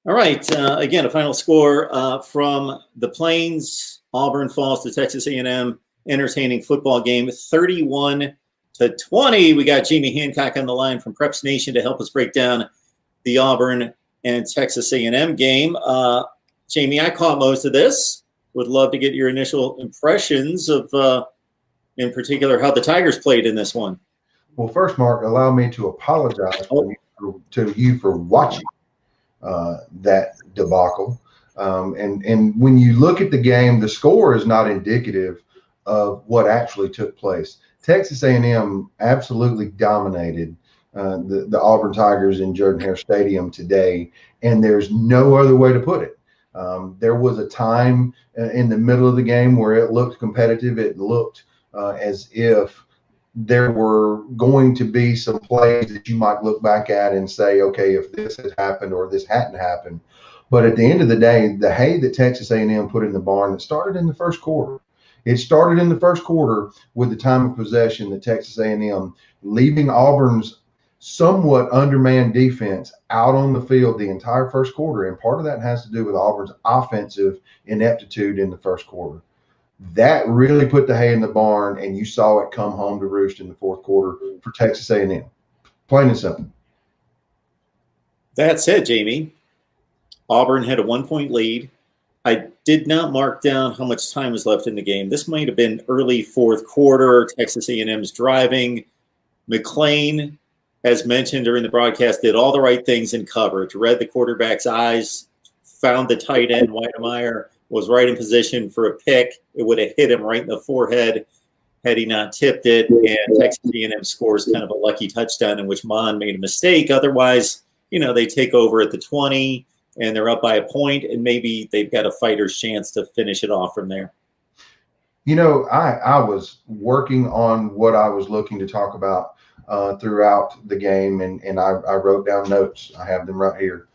All right. Again, a final score from the Plains. Auburn falls to Texas A&M. Entertaining football game, 31-20. We got Jamie Hancock on the line from Preps Nation to help us break down the Auburn and Texas A&M game. Jamie, I caught most of this. Would love to get your initial impressions of, in particular, how the Tigers played in this one. Well, first, Mark, allow me to apologize to you for watching that debacle. And when you look at the game, the score is not indicative of what actually took place. Texas A&M absolutely dominated the Auburn Tigers in Jordan-Hare Stadium today, and there's no other way to put it. There was a time in the middle of the game where it looked competitive. It looked as if there were going to be some plays that you might look back at and say, okay, if this had happened or this hadn't happened. But at the end of the day, the hay that Texas A&M put in the barn, it started in the first quarter. It started in the first quarter with the time of possession that Texas A&M leaving Auburn's somewhat undermanned defense out on the field the entire first quarter. And part of that has to do with Auburn's offensive ineptitude in the first quarter. That really put the hay in the barn, and you saw it come home to roost in the fourth quarter for Texas A&M. Plain and simple. That said, Jamie, Auburn had a 1-point lead. I did not mark down how much time was left in the game. This might have been early fourth quarter. Texas A&M's driving. McClain, as mentioned during the broadcast, did all the right things in coverage, read the quarterback's eyes, found the tight end, Weidemeyer, was right in position for a pick. It would have hit him right in the forehead had he not tipped it. And Texas A&M scores kind of a lucky touchdown in which Mon made a mistake. Otherwise, they take over at the 20 and they're up by a point, and maybe they've got a fighter's chance to finish it off from there. I was working on what I was looking to talk about throughout the game, and I wrote down notes. I have them right here.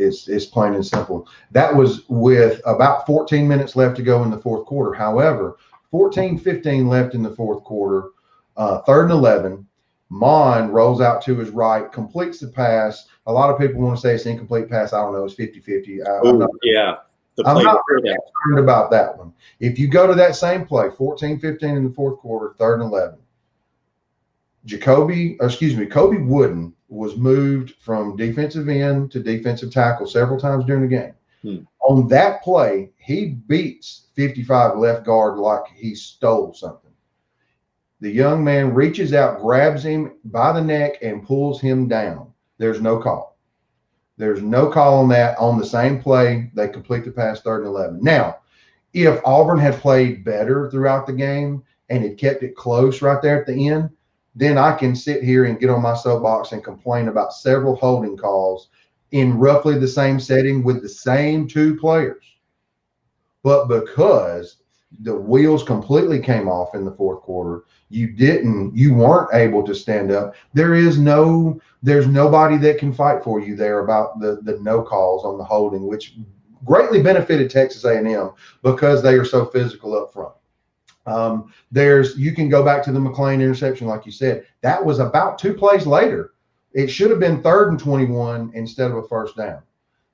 It's plain and simple. That was with about 14 minutes left to go in the fourth quarter. However, 14-15 left in the fourth quarter, 3rd and 11. Mon rolls out to his right, completes the pass. A lot of people want to say it's an incomplete pass. I don't know. It's 50-50. I'm not concerned about that one. If you go to that same play, 14-15 in the fourth quarter, 3rd and 11, Kobe Wooden was moved from defensive end to defensive tackle several times during the game. On that play, he beats 55 left guard like he stole something. The young man reaches out, grabs him by the neck, and pulls him down. There's no call. There's no call on that. On the same play, they complete the pass 3rd and 11. Now, if Auburn had played better throughout the game and had kept it close right there at the end, then I can sit here and get on my soapbox and complain about several holding calls in roughly the same setting with the same two players. But because the wheels completely came off in the fourth quarter, you weren't able to stand up. There's nobody that can fight for you there about the no calls on the holding, which greatly benefited Texas A&M because they are so physical up front. You can go back to the McClain interception, like you said. That was about 2 plays later. It should have been 3rd and 21 instead of a first down.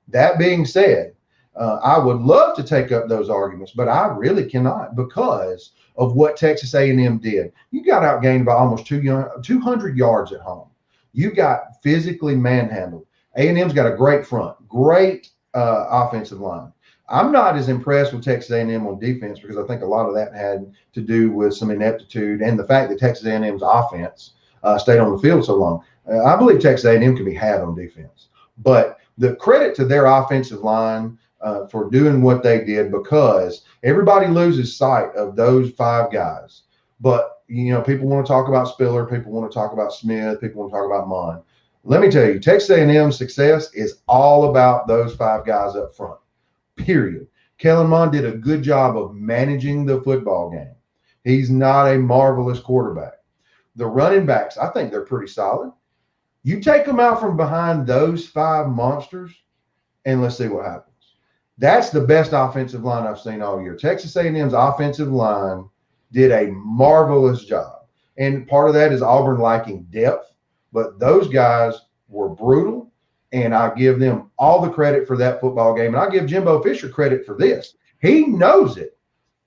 That being said, I would love to take up those arguments, but I really cannot because of what Texas A&M did. You got outgained by almost 200 yards at home. You got physically manhandled. A&M's got a great front, great offensive line. I'm not as impressed with Texas A&M on defense because I think a lot of that had to do with some ineptitude and the fact that Texas A&M's offense stayed on the field so long. I believe Texas A&M can be had on defense, but the credit to their offensive line for doing what they did, because everybody loses sight of those 5 guys. But, people want to talk about Spiller. People want to talk about Smith. People want to talk about Mon. Let me tell you, Texas A&M's success is all about those 5 guys up front. Period. Kellen Mond did a good job of managing the football game. He's not a marvelous quarterback. The running backs, I think they're pretty solid. You take them out from behind those 5 monsters, and let's see what happens. That's the best offensive line I've seen all year. Texas A&M's offensive line did a marvelous job. And part of that is Auburn lacking depth, but those guys were brutal. And I give them all the credit for that football game. And I give Jimbo Fisher credit for this. He knows it,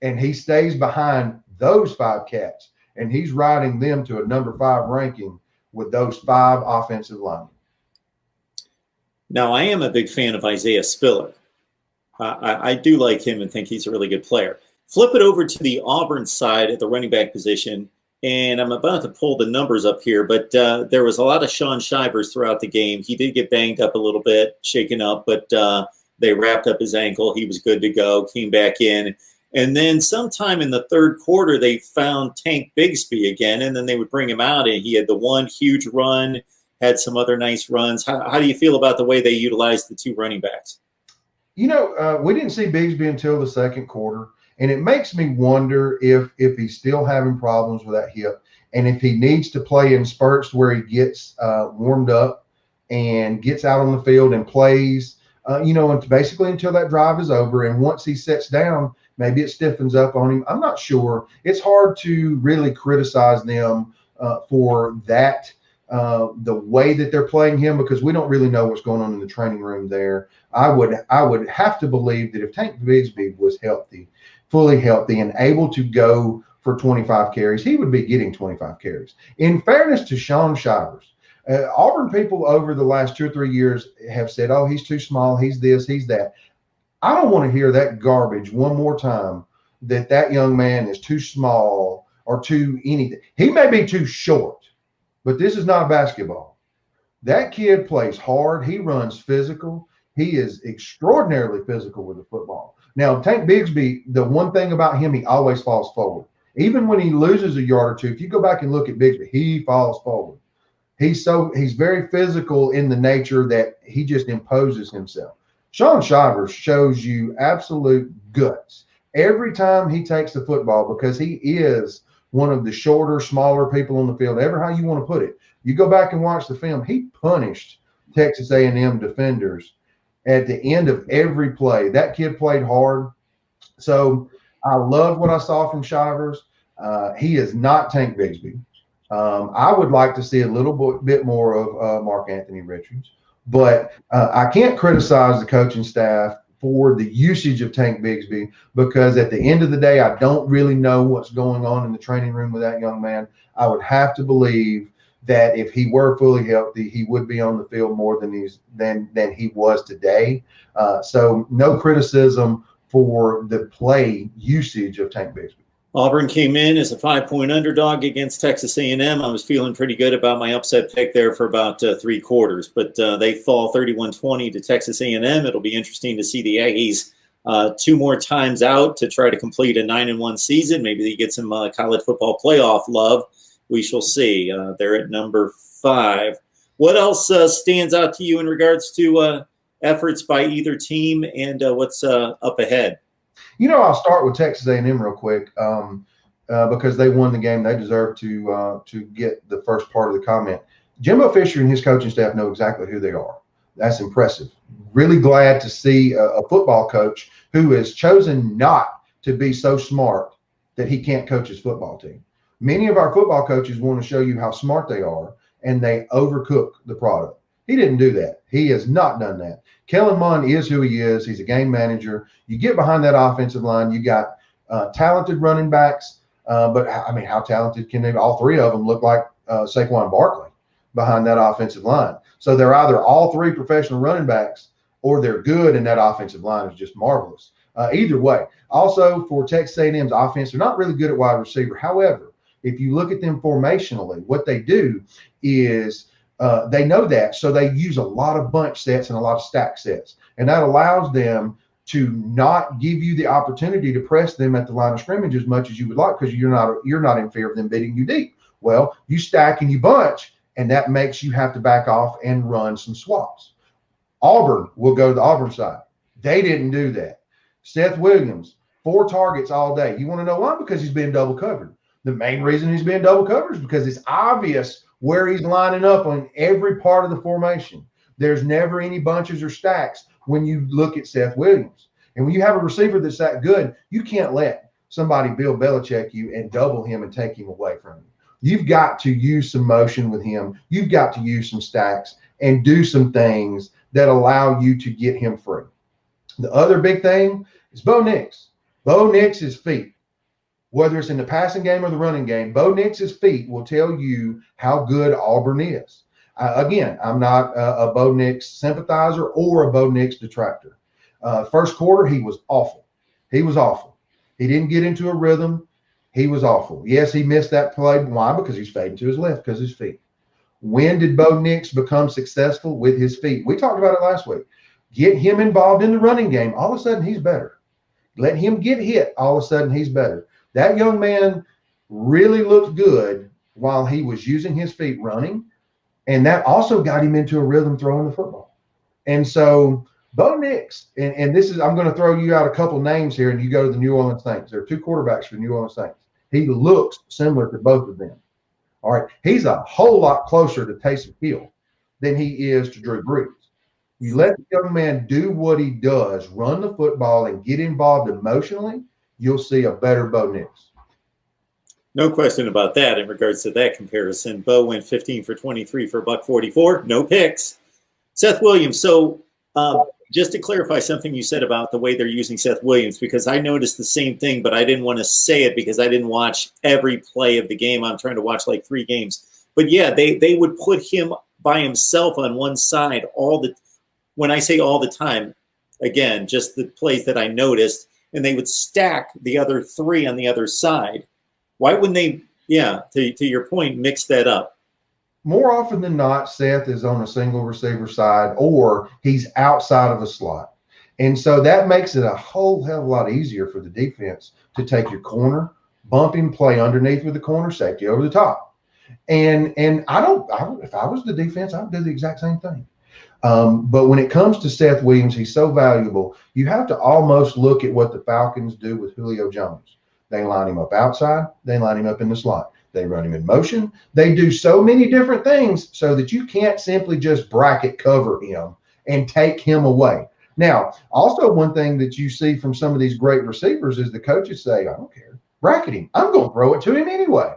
and he stays behind those 5 cats, and he's riding them to a number 5 ranking with those 5 offensive linemen. Now, I am a big fan of Isaiah Spiller. I do like him and think he's a really good player. Flip it over to the Auburn side at the running back position, and I'm about to pull the numbers up here, but there was a lot of Shaun Shivers throughout the game. He did get banged up a little bit, shaken up, but they wrapped up his ankle. He was good to go, came back in. And then sometime in the third quarter, they found Tank Bigsby again, and then they would bring him out, and he had the one huge run, had some other nice runs. How do you feel about the way they utilized the 2 running backs? We didn't see Bigsby until the second quarter, and it makes me wonder if he's still having problems with that hip, and if he needs to play in spurts where he gets warmed up and gets out on the field and plays, and basically until that drive is over. And once he sits down, maybe it stiffens up on him. I'm not sure. It's hard to really criticize them for that, the way that they're playing him, because we don't really know what's going on in the training room there. I would have to believe that if Tank Bigsby was healthy, fully healthy, and able to go for 25 carries, he would be getting 25 carries. In fairness to Shaun Shivers, Auburn people over the last 2 or 3 years have said, oh, he's too small, he's this, he's that. I don't want to hear that garbage one more time, that young man is too small or too anything. He may be too short, but this is not basketball. That kid plays hard. He runs physical. He is extraordinarily physical with the football. Now, Tank Bigsby, the one thing about him, he always falls forward. Even when he loses a yard or two, if you go back and look at Bigsby, he falls forward. He's very physical in the nature that he just imposes himself. Shaun Shivers shows you absolute guts every time he takes the football, because he is one of the shorter, smaller people on the field, ever how you want to put it. You go back and watch the film, he punished Texas A&M defenders at the end of every play. That kid played hard. So I love what I saw from Shivers. He is not Tank Bigsby. I would like to see a little bit more of Mark Anthony Richards. But I can't criticize the coaching staff for the usage of Tank Bigsby, because at the end of the day, I don't really know what's going on in the training room with that young man. I would have to believe that if he were fully healthy, he would be on the field more than he was today. So no criticism for the play usage of Tank Bigsby. Auburn came in as a 5-point underdog against Texas A&M. I was feeling pretty good about my upset pick there for about 3 quarters, but they fall 31-20 to Texas A&M. It'll be interesting to see the Aggies 2 more times out to try to complete a 9-1 season. Maybe they get some college football playoff love. We shall see. They're at number 5. What else stands out to you in regards to efforts by either team, and what's up ahead? I'll start with Texas A&M real quick, because they won the game. They deserve to get the first part of the comment. Jimbo Fisher and his coaching staff know exactly who they are. That's impressive. Really glad to see a football coach who has chosen not to be so smart that he can't coach his football team. Many of our football coaches want to show you how smart they are, and they overcook the product. He didn't do that. He has not done that. Kellen Mond is who he is. He's a game manager. You get behind that offensive line, you got talented running backs, but I mean, how talented can they? All 3 of them look like Saquon Barkley behind that offensive line. So they're either all 3 professional running backs, or they're good, and that offensive line is just marvelous. Either way. Also, for Texas A&M's offense, they're not really good at wide receiver. However, if you look at them formationally, what they do is they know that, so they use a lot of bunch sets and a lot of stack sets, and that allows them to not give you the opportunity to press them at the line of scrimmage as much as you would like, because you're not in fear of them beating you deep. Well, you stack and you bunch, and that makes you have to back off and run some swaps. Auburn will go to the Auburn side. They didn't do that. Seth Williams, 4 targets all day. You want to know why? Because he's being double covered. The main reason he's being double covered is because it's obvious where he's lining up on every part of the formation. There's never any bunches or stacks when you look at Seth Williams. And when you have a receiver that's that good, you can't let somebody Bill Belichick you and double him and take him away from you. You've got to use some motion with him. You've got to use some stacks and do some things that allow you to get him free. The other big thing is Bo Nix. Bo Nix's feet, whether it's in the passing game or the running game, Bo Nix's feet will tell you how good Auburn is. Again, I'm not a Bo Nix sympathizer or a Bo Nix detractor. First quarter, he was awful. He was awful. He didn't get into a rhythm. He was awful. Yes, he missed that play. Why? Because he's fading to his left because of his feet. When did Bo Nix become successful? With his feet. We talked about it last week. Get him involved in the running game. All of a sudden, he's better. Let him get hit. All of a sudden, he's better. That young man really looked good while he was using his feet running. And that also got him into a rhythm throwing the football. And so Bo Nix, and this is, I'm going to throw you out a couple names here, and you go to the New Orleans Saints. There are two quarterbacks for the New Orleans Saints. He looks similar to both of them. All right. He's a whole lot closer to Taysom Hill than he is to Drew Brees. You let the young man do what he does, run the football and get involved emotionally, you'll see a better Bo Nix. No question about that in regards to that comparison. Bo went 15 for 23 for $144, no picks. Seth Williams. So just to clarify something you said about the way they're using Seth Williams, because I noticed the same thing, but I didn't want to say it because I didn't watch every play of the game. I'm trying to watch like 3 games. But yeah, they would put him by himself on one side when I say all the time, again, just the plays that I noticed, and they would stack the other 3 on the other side. Why wouldn't they, to your point, mix that up? More often than not, Seth is on a single receiver side or he's outside of the slot. And so that makes it a whole hell of a lot easier for the defense to take your corner, bump him, play underneath with the corner safety over the top. And if I was the defense, I would do the exact same thing. But when it comes to Seth Williams, he's so valuable. You have to almost look at what the Falcons do with Julio Jones. They line him up outside. They line him up in the slot. They run him in motion. They do so many different things so that you can't simply just bracket cover him and take him away. Now, also one thing that you see from some of these great receivers is the coaches say, I don't care, bracket him. I'm going to throw it to him anyway.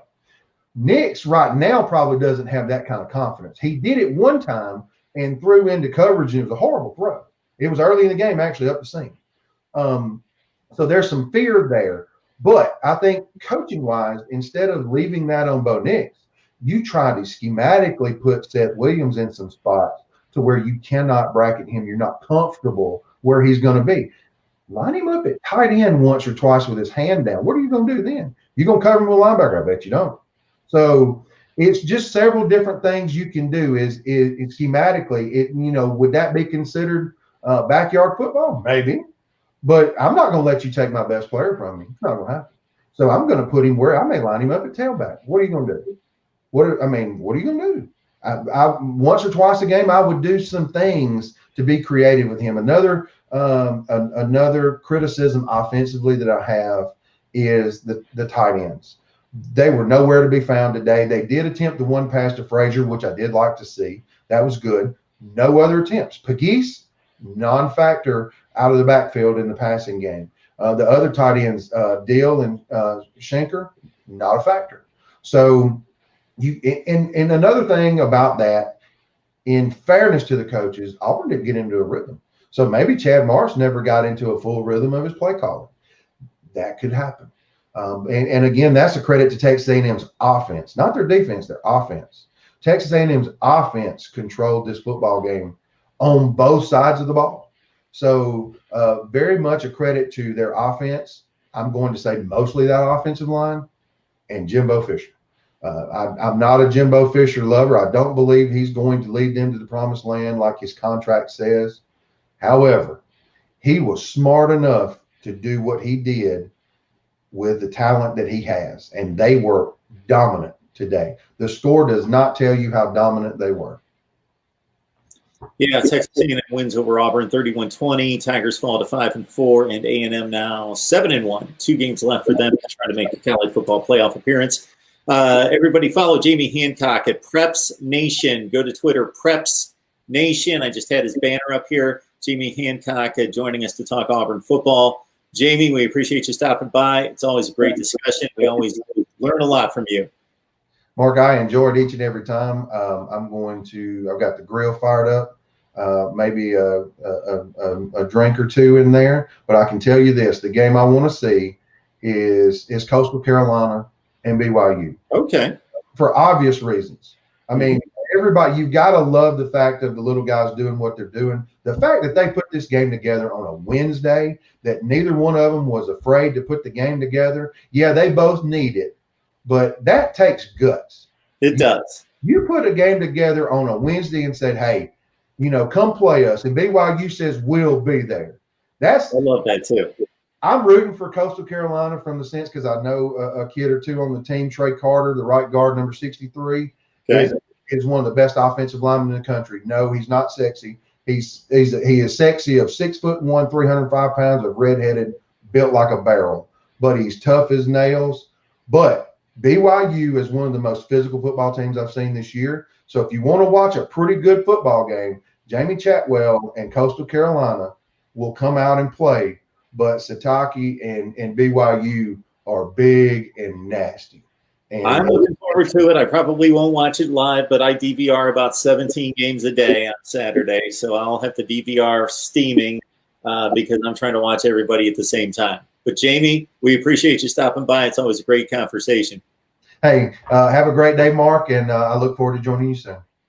Nix right now probably doesn't have that kind of confidence. He did it one time and threw into coverage, and it was a horrible throw. It was early in the game, actually, up the seam. So there's some fear there. But I think coaching-wise, instead of leaving that on Bo Nix, you try to schematically put Seth Williams in some spots to where you cannot bracket him. You're not comfortable where he's going to be. Line him up at tight end once or twice with his hand down. What are you going to do then? You're going to cover him with a linebacker? I bet you don't. So it's just several different things you can do. Is schematically, would that be considered backyard football? Maybe. But I'm not going to let you take my best player from me. It's not going to happen. So I'm going to put him where I may line him up at tailback. What are you going to do? What are you going to do? I once or twice a game, I would do some things to be creative with him. Another criticism offensively that I have is the tight ends. They were nowhere to be found today. They did attempt the one pass to Frazier, which I did like to see. That was good. No other attempts. Pegues, non-factor out of the backfield in the passing game. The other tight ends, Deal and Schenker, not a factor. So and another thing about that, in fairness to the coaches, Auburn didn't get into a rhythm. So maybe Chad Marsh never got into a full rhythm of his play calling. That could happen. And again, that's a credit to Texas A&M's offense, not their defense, their offense. Texas A&M's offense controlled this football game on both sides of the ball. So very much a credit to their offense. I'm going to say mostly that offensive line and Jimbo Fisher. I'm not a Jimbo Fisher lover. I don't believe he's going to lead them to the promised land like his contract says. However, he was smart enough to do what he did with the talent that he has, and they were dominant today. The score does not tell you how dominant they were. Yeah, Texas A&M wins over Auburn 31-20. Tigers fall to 5-4, and A&M now 7-1. 2 games left for them to try to make the college football playoff appearance. Everybody follow Jamie Hancock at Preps Nation. Go to Twitter, Preps Nation. I just had his banner up here. Jamie Hancock joining us to talk Auburn football. Jamie, we appreciate you stopping by. It's always a great discussion. We always learn a lot from you. Mark, I enjoyed each and every time. I've got the grill fired up. maybe a drink or two in there. But I can tell you this: the game I want to see is Coastal Carolina and BYU. Okay. For obvious reasons. I mean, everybody, you've got to love the fact of the little guys doing what they're doing. The fact that they put this game together on a Wednesday, that neither one of them was afraid to put the game together. Yeah, they both need it, but that takes guts. It does. You put a game together on a Wednesday and said, hey, come play us. And BYU says, we'll be there. I love that too. I'm rooting for Coastal Carolina from the sense because I know a kid or two on the team. Trey Carter, the right guard, number 63, is one of the best offensive linemen in the country. No, he's not sexy. He is sexy of 6'1", 305 pounds of redheaded, built like a barrel. But he's tough as nails. But BYU is one of the most physical football teams I've seen this year. So if you want to watch a pretty good football game, Jamie Chatwell and Coastal Carolina will come out and play. But Sataki and BYU are big and nasty. And I'm looking forward to it. I probably won't watch it live, but I DVR about 17 games a day on Saturday. So I'll have to DVR steaming because I'm trying to watch everybody at the same time. But Jamie, we appreciate you stopping by. It's always a great conversation. Hey, have a great day, Mark, and I look forward to joining you soon.